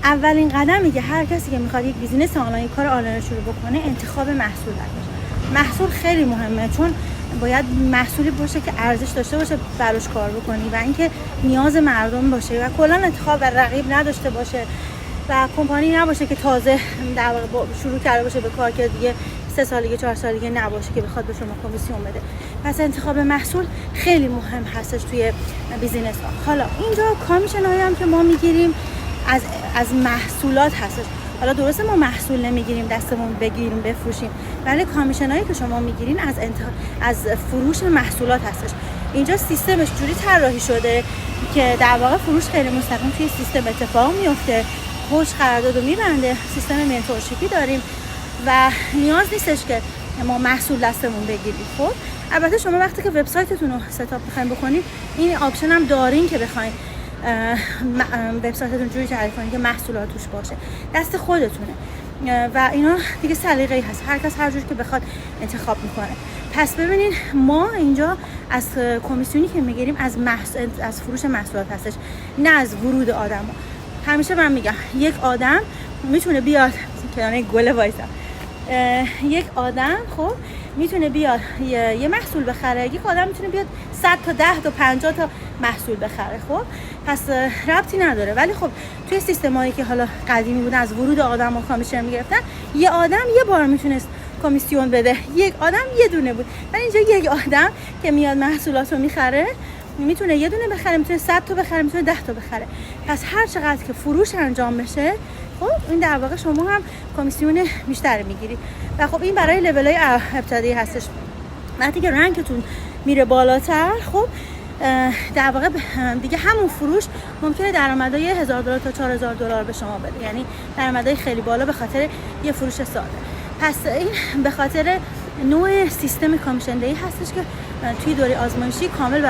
اولین قدمی که هر کسی که میخواد یک بیزینس آنلاین، یک کار آنلاین شروع بکنه، انتخاب محصول باشه. محصول خیلی مهمه، چون باید محصولی باشه که ارزش داشته باشه براش کار بکنی و اینکه نیاز مردم باشه و کلا انتخاب و رقیب نداشته باشه و کمپانی نباشه که تازه در واقع شروع کرده باشه به کار که دیگه 3 سالگی 4 سالگی نباشه که بخواد به شما کمیسیون بده. پس انتخاب محصول خیلی مهم هستش توی بیزینس ها. حالا اینجا کامیشن هایی هم که ما میگیریم از محصولات هستش. حالا درسته ما محصول نمیگیریم دستمون بگیریم بفروشیم، ولی کامیشن هایی که شما میگیرین از فروش محصولات هستش. اینجا سیستمش جوری طراحی شده که در واقع فروش خیلی مستقیم توی سیستم اتفاق میفته، خوش قرارداد رو میبنده، سیستم منتورشیپی داریم و نیاز نیستش که ما محصول دستمون بگیریم. خب البته شما وقتی که وبسایتتون رو ستاپ می‌خواید بکنید، این آپشن هم دارین که بخواید وبسایتتون جوری تعریف کنید که محصولات توش باشه، دست خودتونه و اینا دیگه سلیقه‌ای هست، هر کس هر جوری که بخواد انتخاب میکنه. پس ببینید ما اینجا از کمیسیونی که میگیریم از فروش محصولات هستش، نه از ورود آدم‌ها. همیشه من میگم یک آدم میتونه بیاد کنار گل وایسا، یک آدم خب میتونه بیاد یه محصول بخره، یک آدم میتونه بیاد 100 تا 10 تا 50 تا محصول بخره. خب پس ربطی نداره. ولی خب توی سیستمایی که حالا قدیمی بودن از ورود آدم و کامیشن میگرفتن، یه آدم یه بار میتونست کمیسیون بده، یک آدم یه دونه بود. ولی اینجا یک آدم که میاد محصولاتو میخره میتونه یه دونه بخره، میتونه 100 تا بخره، میتونه 10 تا بخره. پس هر چقدر که فروش انجام بشه، خب این در واقع شما هم کمیسیون بیشتری میگیری و خب این برای لول‌های ابتدایی هستش. وقتی که رنکتون میره بالاتر، خب در واقع دیگه همون فروش ممکنه درآمدهای $1000 تا $4000 به شما بده، یعنی درآمدهای خیلی بالا به خاطر یه فروش ساده. پس این به خاطر نوع سیستم کامیشن دهی هستش که توی دوره آزمایشی کامل